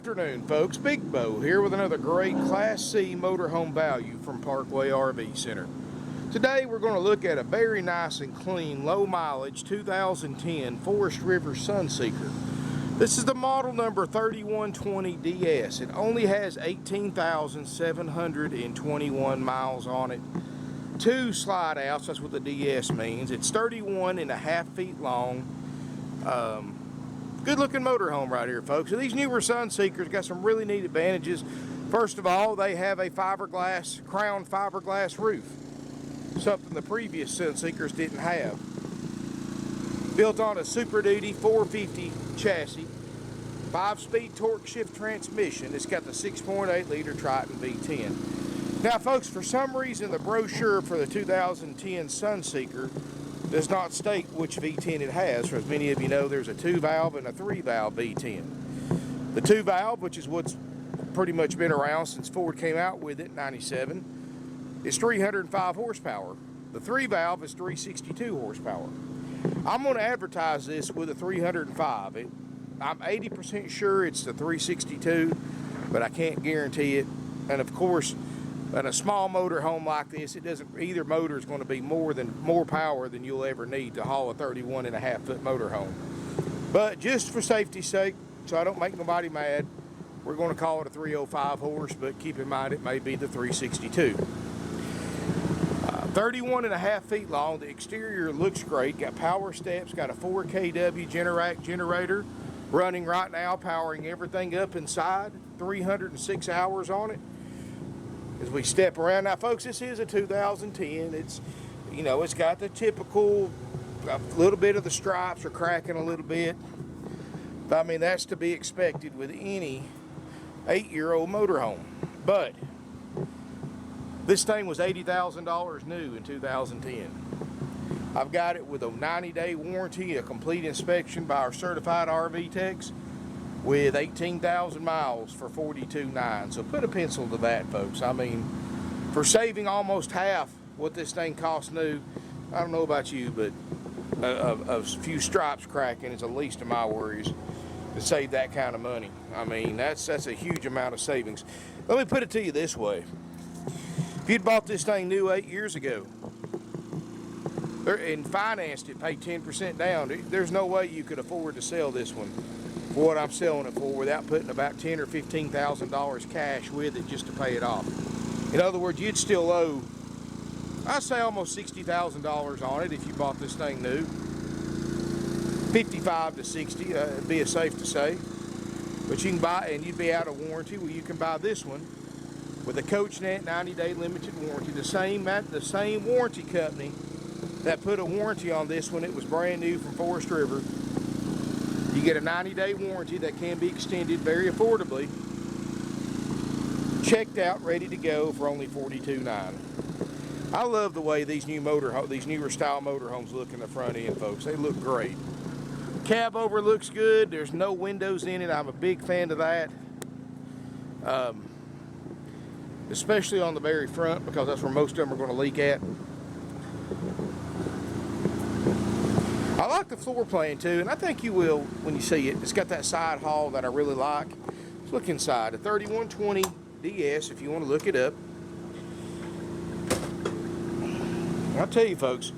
afternoon, folks. Big Bo here with another great Class C motorhome value from Parkway RV Center. Today we're going to look at a very nice and clean, low mileage 2010 Forest River Sunseeker. This is the model number 3120DS. It only has 18,721 miles on it. 2 slide outs, that's what the DS means. It's 31.5 feet long. Good looking motorhome right here, folks. So these newer Sunseekers got some really neat advantages. First of all, they have a crown fiberglass roof, something the previous Sunseekers didn't have. Built on a Super Duty 450 chassis, 5-speed torque shift transmission. It's got the 6.8 liter Triton V-10. Now, folks, for some reason the brochure for the 2010 Sunseeker does not state which V10 it has. For as many of you know, there's a 2-valve and a 3-valve V10. The 2-valve, which is what's pretty much been around since Ford came out with it in '97, is 305 horsepower. The 3-valve is 362 horsepower. I'm going to advertise this with a 305. I'm 80% sure it's the 362, but I can't guarantee it. And of course, in a small motorhome like this, either motor is going to be more power than you'll ever need to haul a 31.5 foot motorhome. But just for safety's sake, so I don't make nobody mad, we're going to call it a 305 horse, but keep in mind it may be the 362. 31.5 feet long. The exterior looks great. Got power steps, got a 4 kW Generac generator running right now, powering everything up inside. 306 hours on it. As we step around now, folks, this is a 2010. It's got the typical, a little bit of the stripes are cracking a little bit. But I mean, that's to be expected with any 8-year-old motorhome. But this thing was $80,000 new in 2010. I've got it with a 90-day warranty, a complete inspection by our certified RV techs, with 18,000 miles for $42,900. So put a pencil to that, folks. I mean, for saving almost half what this thing costs new, I don't know about you, but a few stripes cracking is the least of my worries to save that kind of money. I mean, that's a huge amount of savings. Let me put it to you this way. If you'd bought this thing new 8 years ago and financed it, paid 10% down, there's no way you could afford to sell this one for what I'm selling it for without putting about $10,000 or $15,000 cash with it just to pay it off. In other words, you'd still owe, I'd say, almost $60,000 on it if you bought this thing new. 55 to 60 would be safe to say. But you can buy, and you'd be out of warranty. Well, you can buy this one with a CoachNet 90-day limited warranty. The same warranty company that put a warranty on this one. It was brand new from Forest River. You get a 90-day warranty that can be extended very affordably. Checked out, ready to go for only $42,900. I love the way these newer style motorhomes look in the front end, folks. They look great. Cab over looks good. There's no windows in it. I'm a big fan of that. Especially on the very front, because that's where most of them are going to leak at. I like the floor plan too, and I think you will when you see it. It's got that side haul that I really like. Let's look inside. A 3120 DS, if you want to look it up. I'll tell you, folks,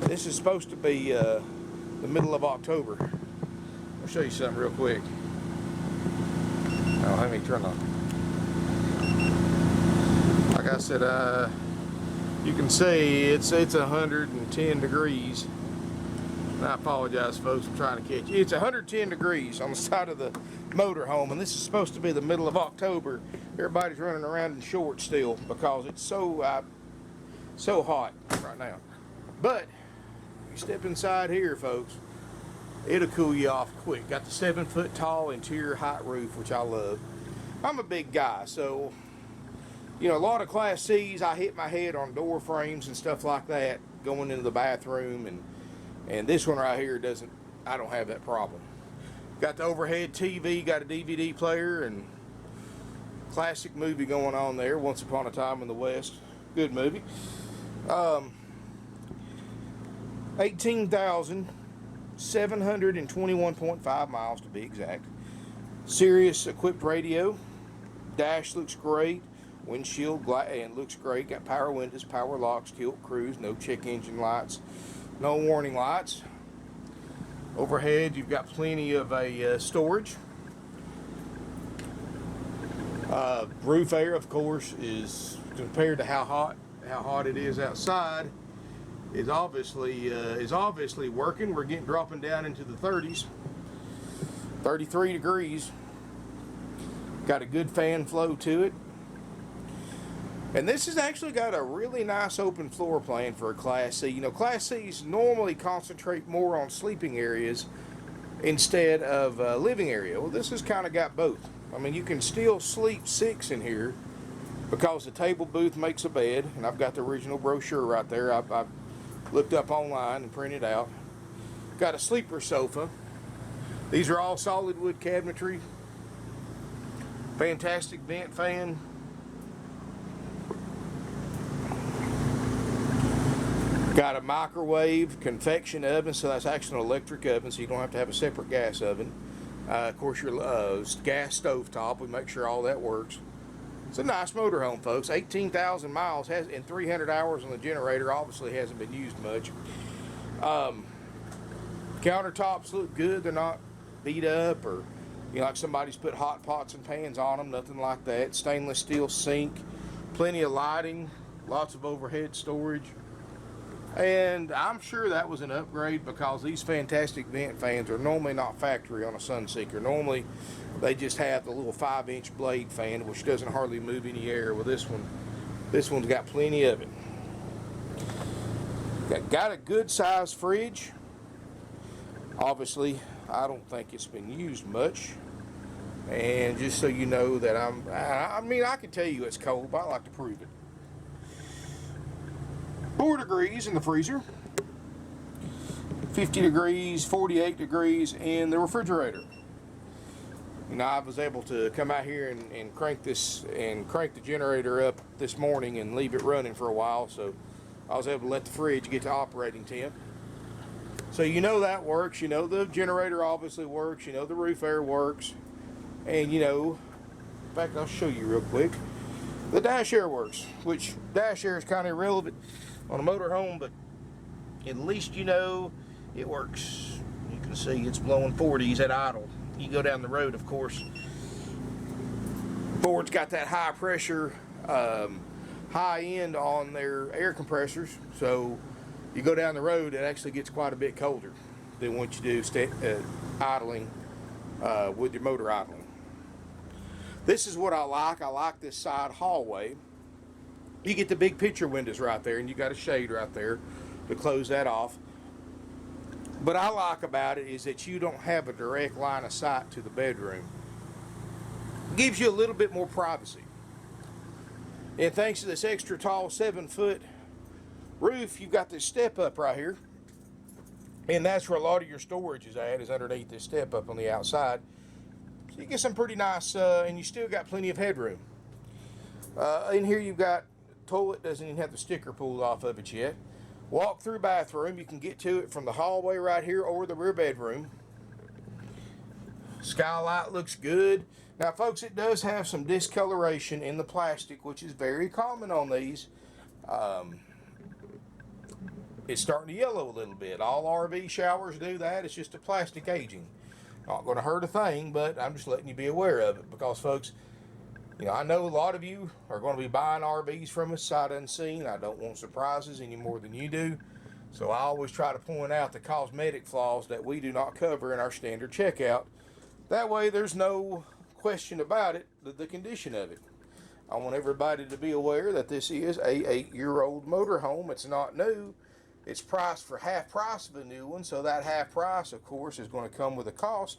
this is supposed to be the middle of October. I'll show you something real quick. Oh, let me turn on. Like I said, you can see it's 110 degrees. I apologize, folks, I'm trying to catch you. It's 110 degrees on the side of the motorhome, and this is supposed to be the middle of October. Everybody's running around in shorts still because it's so hot right now. But you step inside here, folks, it'll cool you off quick. Got the 7-foot tall interior height roof, which I love. I'm a big guy, so a lot of Class C's, I hit my head on door frames and stuff like that going into the bathroom, and this one right here I don't have that problem. Got the overhead TV, got a DVD player, and classic movie going on there, Once Upon a Time in the West. Good movie. 18,721.5 miles to be exact. Sirius equipped radio. Dash looks great. Windshield and looks great. Got power windows, power locks, tilt cruise, no check engine lights, no warning lights. Overhead, you've got plenty of storage. Roof air, of course, is compared to how hot it is outside, is obviously working. We're dropping down into the 30s, 33 degrees. Got a good fan flow to it. And this has actually got a really nice open floor plan for a Class C. You know, Class C's normally concentrate more on sleeping areas instead of living area. Well, this has kind of got both. I mean, you can still sleep 6 in here because the table booth makes a bed, and I've got the original brochure right there. I've looked up online and printed out. Got a sleeper sofa. These are all solid wood cabinetry. Fantastic vent fan. Got a microwave convection oven, so that's actually an electric oven, so you don't have to have a separate gas oven. Of course, your gas stove top, we make sure all that works. It's a nice motorhome, folks. 18,000 miles, and 300 hours on the generator. Obviously hasn't been used much. Countertops look good. They're not beat up or, you know, like somebody's put hot pots and pans on them. Nothing like that. Stainless steel sink. Plenty of lighting. Lots of overhead storage. And I'm sure that was an upgrade because these fantastic vent fans are normally not factory on a Sunseeker. Normally they just have the little 5-inch blade fan, which doesn't hardly move any air. With this one's got plenty of it. Got a good size fridge. Obviously, I don't think it's been used much. And just so you know that I mean, I can tell you it's cold, but I like to prove it. 4 degrees in the freezer, 50 degrees, 48 degrees in the refrigerator. You know, I was able to come out here and crank the generator up this morning and leave it running for a while, so I was able to let the fridge get to operating temp. So you know that works. You know the generator obviously works. You know the roof air works. And you know, in fact, I'll show you real quick. The dash air works, which dash air is kind of irrelevant on a motorhome, but at least you know it works. You can see it's blowing 40s at idle. You go down the road, of course, Ford's got that high pressure high end on their air compressors, so you go down the road, it actually gets quite a bit colder than what you do idling with your motor idling. This is what I like. I like this side hallway. You get the big picture windows right there, and you got a shade right there to close that off. What I like about it is that you don't have a direct line of sight to the bedroom. It gives you a little bit more privacy. And thanks to this extra tall 7-foot roof, you've got this step up right here. And that's where a lot of your storage is at, is underneath this step up on the outside. So you get some pretty nice, and you still got plenty of headroom. In here you've got toilet, doesn't even have the sticker pulled off of it yet. Walk through bathroom, you can get to it from the hallway right here or the rear bedroom. Skylight looks good. Now folks, it does have some discoloration in the plastic, which is very common on these. It's starting to yellow a little bit. All RV showers do that. It's just a plastic aging. Not going to hurt a thing, but I'm just letting you be aware of it because folks, you know, I know a lot of you are going to be buying RVs from us sight unseen. I don't want surprises any more than you do. So I always try to point out the cosmetic flaws that we do not cover in our standard checkout. That way there's no question about it, the condition of it. I want everybody to be aware that this is a 8-year-old motorhome. It's not new. It's priced for half price of a new one. So that half price, of course, is going to come with a cost.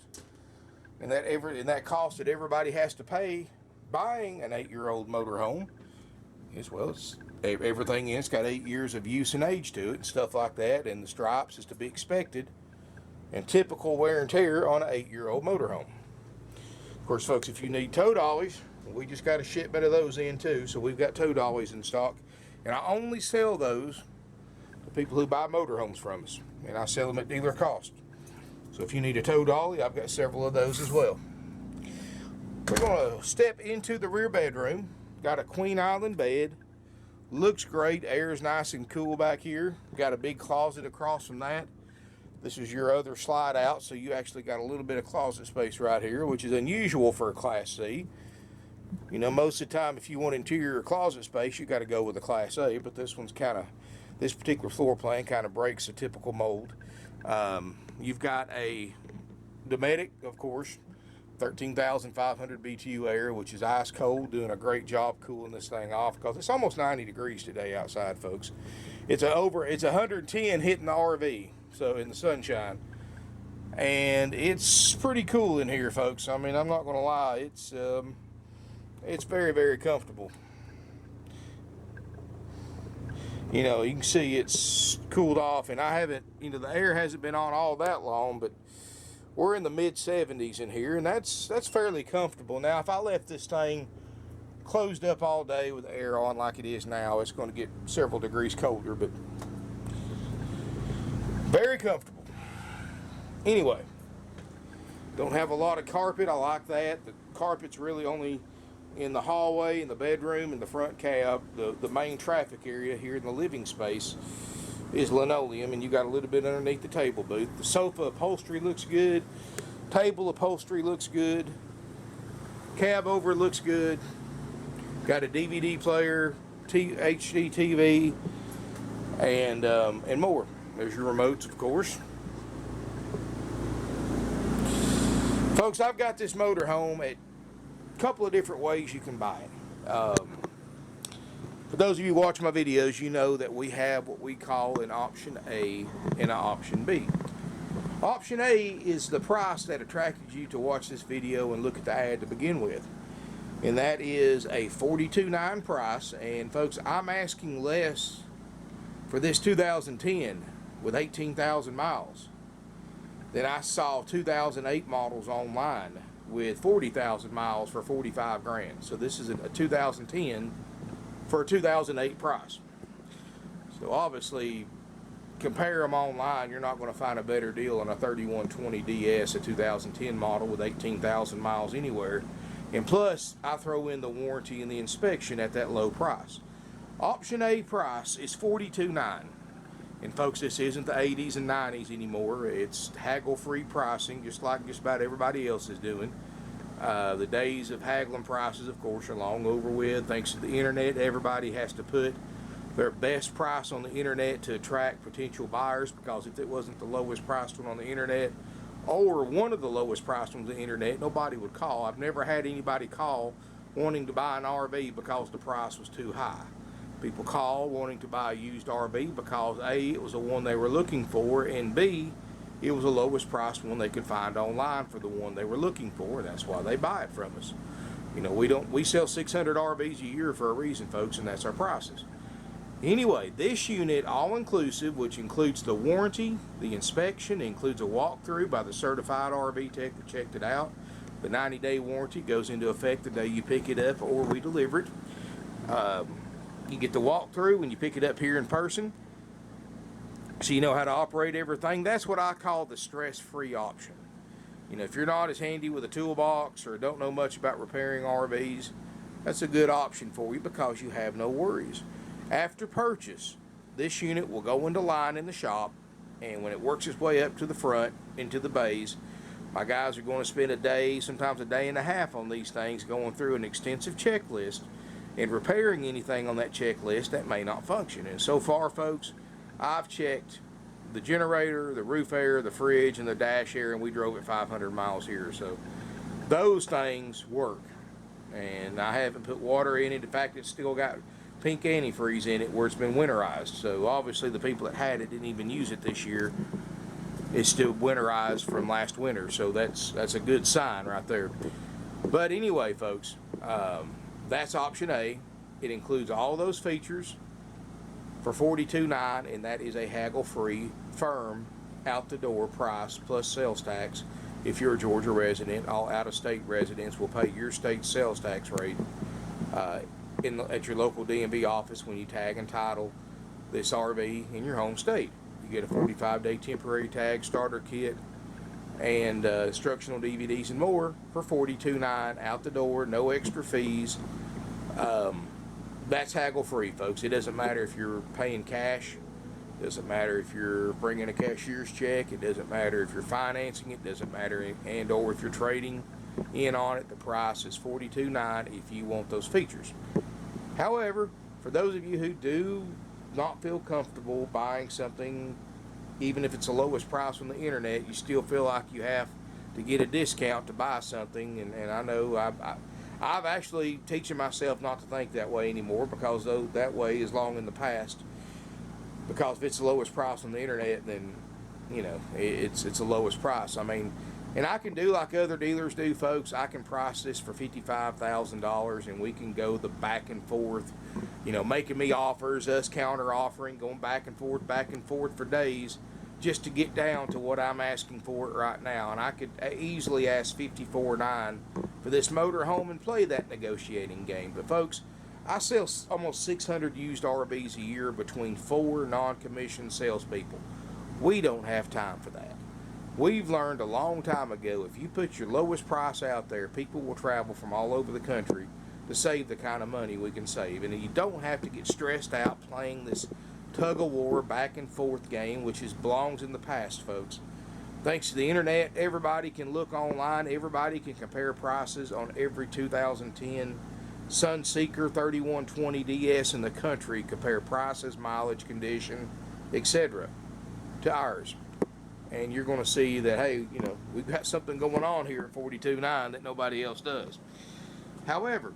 And that cost that everybody has to pay buying an 8-year-old motorhome, as well as everything in it's got 8 years of use and age to it and stuff like that, and the stripes is to be expected and typical wear and tear on an 8-year-old motorhome. Of course, folks, if you need tow dollies, we just got a shipment of those in too, so we've got tow dollies in stock, and I only sell those to people who buy motorhomes from us, and I sell them at dealer cost. So if you need a tow dolly, I've got several of those as well. We're going to step into the rear bedroom. Got a queen island bed. Looks great. Air is nice and cool back here. Got a big closet across from that. This is your other slide out, so you actually got a little bit of closet space right here, which is unusual for a Class C. You know, most of the time, if you want interior closet space, you got to go with a Class A, but this one's kind of, this particular floor plan kind of breaks a typical mold. You've got a Dometic, of course, 13,500 BTU air, which is ice cold, doing a great job cooling this thing off because it's almost 90 degrees today outside, folks. It's 110 hitting the RV, so in the sunshine, and it's pretty cool in here, folks. I mean, I'm not gonna lie, it's very, very comfortable. You know, you can see it's cooled off, and I haven't, you know, the air hasn't been on all that long, but we're in the mid 70s in here, and that's fairly comfortable. Now, if I left this thing closed up all day with the air on like it is now, it's going to get several degrees colder, but very comfortable. Anyway, don't have a lot of carpet. I like that. The carpet's really only in the hallway, in the bedroom, in the front cab. The main traffic area here in the living space is linoleum, and you got a little bit underneath the table booth. The sofa upholstery looks good. Table upholstery looks good. Cab over looks good. Got a DVD player, HDTV, and more. There's your remotes, of course. Folks, I've got this motorhome at a couple of different ways you can buy it. For those of you watching my videos, you know that we have what we call an option A and an option B. Option A is the price that attracted you to watch this video and look at the ad to begin with. And that is a $42,900 price. And folks, I'm asking less for this 2010 with 18,000 miles than I saw 2008 models online with 40,000 miles for 45 grand. So this is a 2010 for a 2008 price. So obviously, compare them online, you're not going to find a better deal on a 3120 DS, a 2010 model with 18,000 miles anywhere. And plus, I throw in the warranty and the inspection at that low price. Option A price is $42,900. And folks, this isn't the 80s and 90s anymore. It's haggle-free pricing, just like just about everybody else is doing. The days of haggling prices, of course, are long over with. Thanks to the internet, everybody has to put their best price on the internet to attract potential buyers, because if it wasn't the lowest priced one on the internet or one of the lowest priced ones on the internet, nobody would call. I've never had anybody call wanting to buy an RV because the price was too high. People call wanting to buy a used RV because A, it was the one they were looking for, and B, it was the lowest priced one they could find online for the one they were looking for, and that's why they buy it from us. You know, we sell 600 RVs a year for a reason, folks, and that's our prices. Anyway, this unit, all inclusive, which includes the warranty, the inspection, includes a walkthrough by the certified RV tech that checked it out. The 90-day warranty goes into effect the day you pick it up or we deliver it. You get the walkthrough when you pick it up here in person, so you know how to operate everything. That's what I call the stress-free option. You know, if you're not as handy with a toolbox or don't know much about repairing RVs, that's a good option for you because you have no worries. After purchase, this unit will go into line in the shop, and when it works its way up to the front, into the bays, my guys are going to spend a day, sometimes a day and a half on these things, going through an extensive checklist and repairing anything on that checklist that may not function. And so far, folks, I've checked the generator, the roof air, the fridge, and the dash air, and we drove it 500 miles here. So those things work. And I haven't put water in it. In fact, it's still got pink antifreeze in it where it's been winterized. So obviously the people that had it didn't even use it this year. It's still winterized from last winter. So that's a good sign right there. But anyway, folks, that's option A. It includes all those features for $42,900, and that is a haggle-free, firm, out-the-door price plus sales tax. If you're a Georgia resident, all out-of-state residents will pay your state sales tax rate at your local DMV office when you tag and title this RV in your home state. You get a 45-day temporary tag starter kit, and instructional DVDs and more for $42.9 out the door, no extra fees. That's haggle free, folks. It doesn't matter if you're paying cash. It doesn't matter if you're bringing a cashier's check. It doesn't matter if you're financing it. It doesn't matter and or if you're trading in on it. The price is $42.9 if you want those features. However, for those of you who do not feel comfortable buying something, even if it's the lowest price on the internet, you still feel like you have to get a discount to buy something. And I know I've actually teaching myself not to think that way anymore, because though that way is long in the past. Because if it's the lowest price on the internet, then you know it's the lowest price. I mean, and I can do like other dealers do, folks. I can price this for $55,000, and we can go the back and forth, you know, making me offers, us counter offering, going back and forth for days, just to get down to what I'm asking for it right now. And I could easily ask $54.9 for this motor home and play that negotiating game. But folks, I sell almost 600 used RVs a year between 4 non-commissioned salespeople. We don't have time for that. We've learned a long time ago, if you put your lowest price out there, people will travel from all over the country to save the kind of money we can save. And you don't have to get stressed out playing this tug-of-war back and forth game, which belongs in the past, folks. Thanks to the internet, everybody can look online. Everybody can compare prices on every 2010 Sunseeker 3120 DS in the country, compare prices, mileage, condition, etc. to ours. And you're going to see that, hey, you know, we've got something going on here at $42.9 that nobody else does. However,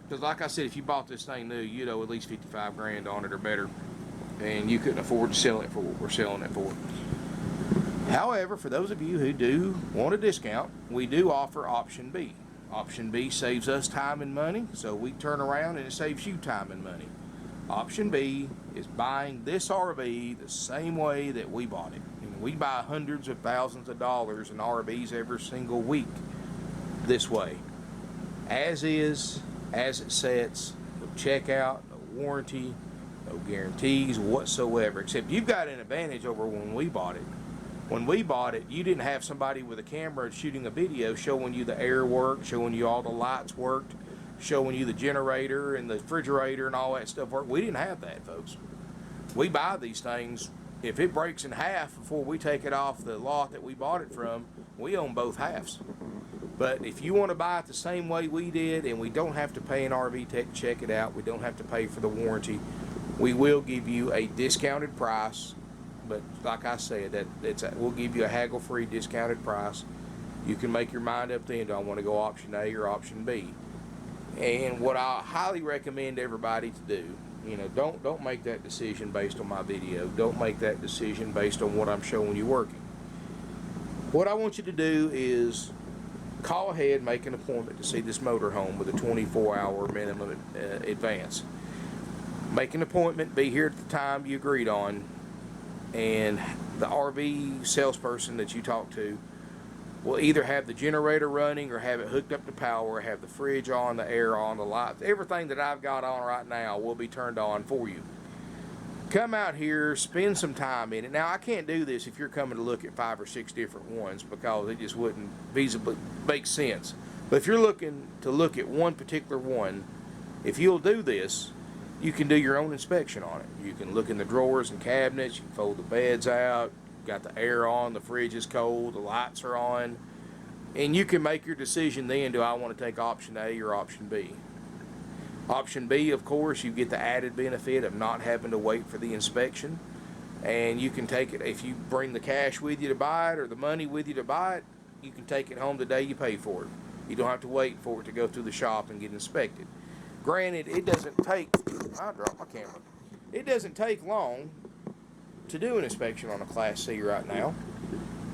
because like I said, if you bought this thing new, you'd owe at least 55 grand on it or better, and you couldn't afford to sell it for what we're selling it for. However, for those of you who do want a discount, we do offer option B. Option B saves us time and money, so we turn around and it saves you time and money. Option B is buying this RV the same way that we bought it. And we buy hundreds of thousands of dollars in RVs every single week this way. As is, as it sets, no checkout, no warranty, no guarantees whatsoever, except you've got an advantage over when we bought it. When we bought it, you didn't have somebody with a camera shooting a video showing you the air worked, showing you all the lights worked, showing you the generator and the refrigerator and all that stuff worked. We didn't have that, folks. We buy these things. If it breaks in half before we take it off the lot that we bought it from, we own both halves. But if you want to buy it the same way we did, and we don't have to pay an RV tech to check it out, we don't have to pay for the warranty, we will give you a discounted price. But like I said, we'll give you a haggle-free discounted price. You can make your mind up then, do I want to go option A or option B? And what I highly recommend everybody to do, you know, don't make that decision based on my video. Don't make that decision based on what I'm showing you working. What I want you to do is call ahead, make an appointment to see this motorhome with a 24-hour minimum advance. Make an appointment, be here at the time you agreed on, and the RV salesperson that you talk to will either have the generator running or have it hooked up to power, have the fridge on, the air on, the lights, everything that I've got on right now will be turned on for you. Come out here, spend some time in it. Now, I can't do this if you're coming to look at 5 or 6 different ones, because it just wouldn't feasibly make sense. But if you're looking to look at one particular one, if you'll do this, you can do your own inspection on it. You can look in the drawers and cabinets, you can fold the beds out, got the air on, the fridge is cold, the lights are on, and you can make your decision then, do I want to take option A or option B? Option B, of course, you get the added benefit of not having to wait for the inspection, and you can take it, if you bring the cash with you to buy it or the money with you to buy it, you can take it home the day you pay for it. You don't have to wait for it to go through the shop and get inspected. Granted, it doesn't take, I dropped my camera, it doesn't take long to do an inspection on a Class C right now,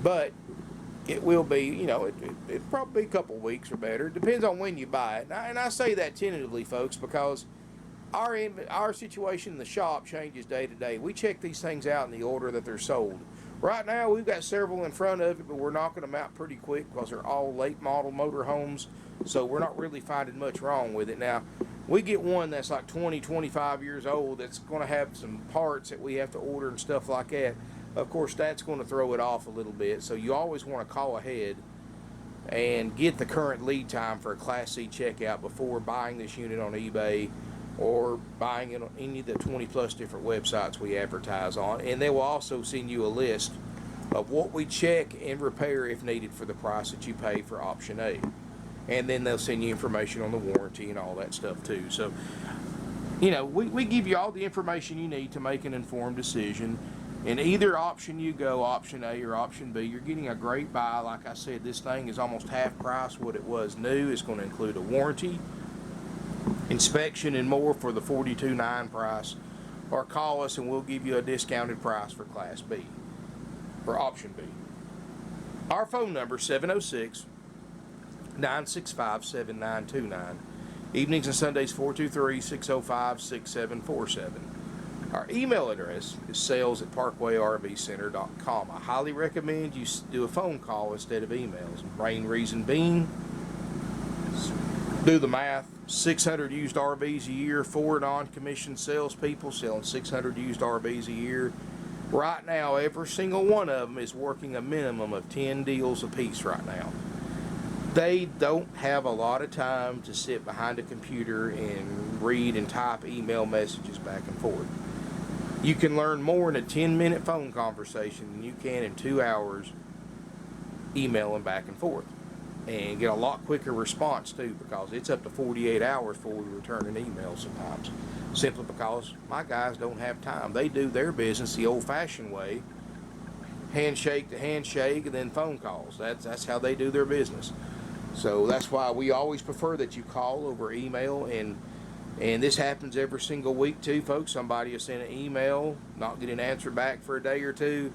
but it will be, you know, it'll probably be a couple weeks or better. It depends on when you buy it. And I say that tentatively, folks, because our situation in the shop changes day to day. We check these things out in the order that they're sold. Right now, we've got several in front of it, but we're knocking them out pretty quick because they're all late model motorhomes, so we're not really finding much wrong with it. Now, we get one that's like 20, 25 years old that's going to have some parts that we have to order and stuff like that. of course that's going to throw it off a little bit. So you always want to call ahead and get the current lead time for a Class C checkout before buying this unit on eBay or buying it on any of the 20 plus different websites we advertise on. And they will also send you a list of what we check and repair if needed for the price that you pay for option A. And then they'll send you information on the warranty and all that stuff too. So, you know, we give you all the information you need to make an informed decision. In either option you go, option A or option B, you're getting a great buy. Like I said, this thing is almost half price what it was new. It's going to include a warranty, inspection, and more for the $42.9 price. Or call us and we'll give you a discounted price for Class B, for option B. Our phone number is 706-965-7929. Evenings and Sundays 423-605-6747. Our email address is sales@parkwayrvcenter.com. I highly recommend you do a phone call instead of emails. Rain, reason, bean. Do the math. 600 used RVs a year, 4 non-commissioned salespeople selling 600 used RVs a year. Right now, every single one of them is working a minimum of 10 deals apiece right now. They don't have a lot of time to sit behind a computer and read and type email messages back and forth. You can learn more in a 10-minute phone conversation than you can in 2 hours emailing back and forth. And get a lot quicker response too, because it's up to 48 hours before we return an email sometimes. Simply because my guys don't have time. They do their business the old-fashioned way, handshake to handshake and then phone calls. That's how they do their business. So that's why we always prefer that you call over email, and this happens every single week too, folks. Somebody will send an email, not get an answer back for a day or two.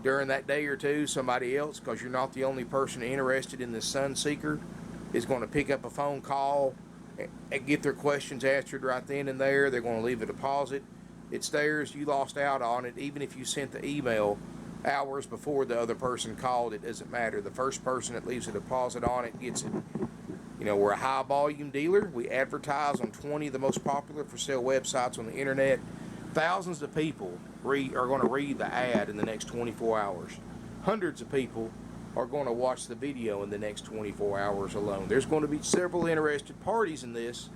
During that day or two, somebody else, because you're not the only person interested in this Sunseeker, is going to pick up a phone call and get their questions answered right then and there. They're going to leave a deposit. It's theirs. You lost out on it. Even if you sent the email hours before the other person called, it doesn't matter. The first person that leaves a deposit on it gets it. You know, we're a high volume dealer. We advertise on 20 of the most popular for sale websites on the internet. Thousands of people are going to read the ad in the next 24 hours. Hundreds of people are going to watch the video in the next 24 hours alone. There's going to be several interested parties in this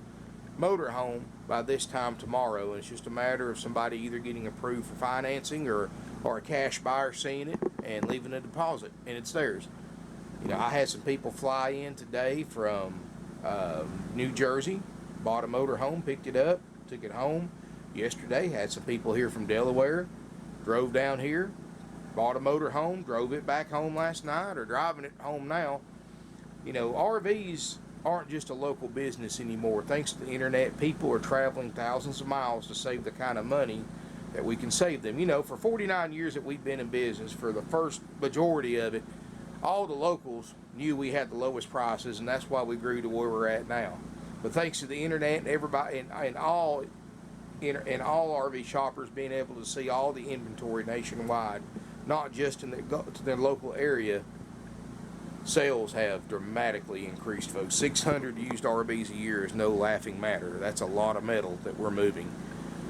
motorhome by this time tomorrow, and it's just a matter of somebody either getting approved for financing or a cash buyer seeing it and leaving a deposit, and it's theirs. You know, I had some people fly in today from New Jersey, bought a motorhome, picked it up, took it home. Yesterday, had some people here from Delaware, drove down here, bought a motorhome, drove it back home last night, or driving it home now. You know, RVs aren't just a local business anymore. Thanks to the internet, people are traveling thousands of miles to save the kind of money that we can save them. You know, for 49 years that we've been in business, for the first majority of it, all the locals knew we had the lowest prices, and that's why we grew to where we're at now. But thanks to the internet and everybody and all RV shoppers being able to see all the inventory nationwide, not just in their local area, sales have dramatically increased, folks. 600 used RVs a year is no laughing matter. That's a lot of metal that we're moving.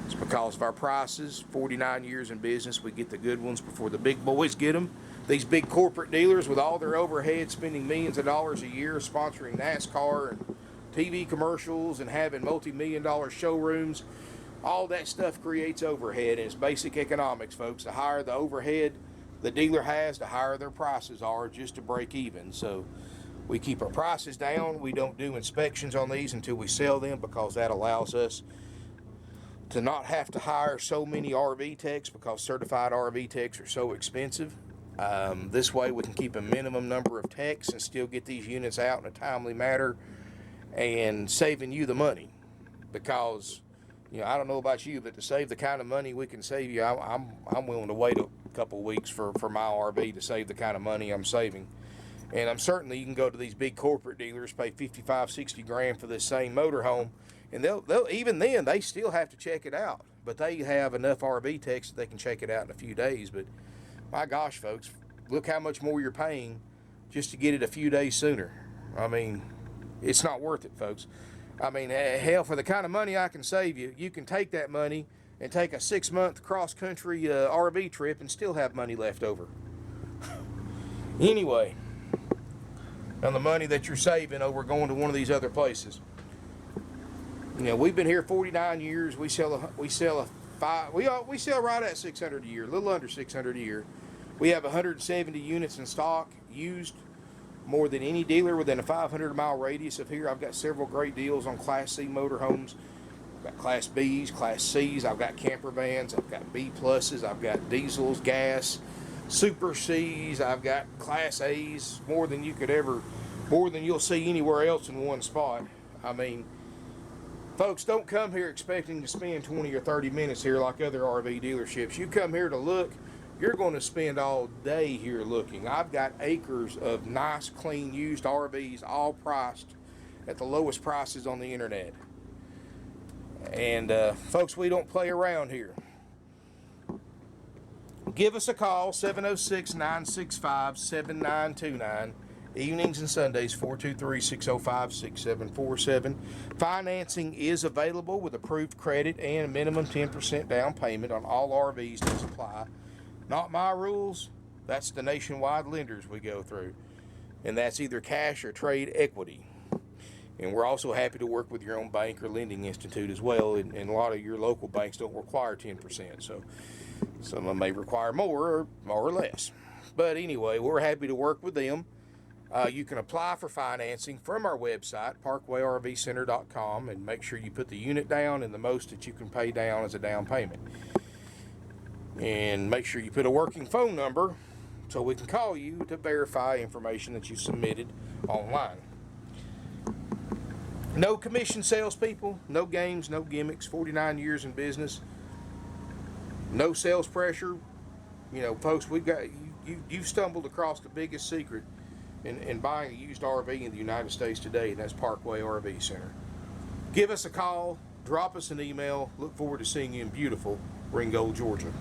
It's because of our prices. 49 years in business, we get the good ones before the big boys get them. These big corporate dealers with all their overhead, spending millions of dollars a year sponsoring NASCAR and TV commercials and having multi-million-dollar showrooms. All that stuff creates overhead, and it's basic economics, folks. The higher the overhead the dealer has, the higher their prices are just to break even. So we keep our prices down. We don't do inspections on these until we sell them, because that allows us to not have to hire so many RV techs, because certified RV techs are so expensive. This way we can keep a minimum number of techs and still get these units out in a timely manner and saving you the money. Because, you know, I don't know about you, but to save the kind of money we can save you, I'm willing to wait a couple weeks for my RV to save the kind of money I'm saving. And I'm certain that you can go to these big corporate dealers, pay 55, 60 grand for this same motorhome, and they'll even then they still have to check it out. But they have enough RV techs that they can check it out in a few days. But my gosh, folks, look how much more you're paying just to get it a few days sooner. I mean, it's not worth it, folks. I mean, hell, for the kind of money I can save you, you can take that money and take a 6-month cross-country RV trip and still have money left over. Anyway, on the money that you're saving over going to one of these other places. You know, we've been here 49 years. We sell right at 600 a year, a little under 600 a year. We have 170 units in stock, used, more than any dealer within a 500-mile radius of here. I've got several great deals on Class C motorhomes. I've got Class Bs, Class Cs. I've got camper vans. I've got B pluses. I've got diesels, gas, Super Cs. I've got Class A's, more than you'll see anywhere else in one spot. I mean, folks, don't come here expecting to spend 20 or 30 minutes here like other RV dealerships. You come here to look, you're going to spend all day here looking. I've got acres of nice, clean, used RVs, all priced at the lowest prices on the internet. And folks, we don't play around here. Give us a call, 706-965-7929. Evenings and Sundays, 423-605-6747. Financing is available with approved credit and a minimum 10% down payment on all RVs that supply. Not my rules. That's the nationwide lenders we go through. And that's either cash or trade equity. And we're also happy to work with your own bank or lending institute as well. And a lot of your local banks don't require 10%. So some of them may require more or less. But anyway, we're happy to work with them. You can apply for financing from our website, parkwayrvcenter.com, and make sure you put the unit down and the most that you can pay down as a down payment. And make sure you put a working phone number so we can call you to verify information that you submitted online. No commission salespeople, no games, no gimmicks, 49 years in business, no sales pressure. You know, folks, you've stumbled across the biggest secret in buying a used RV in the United States today, and that's Parkway RV Center. Give us a call, drop us an email. Look forward to seeing you in beautiful Ringgold, Georgia.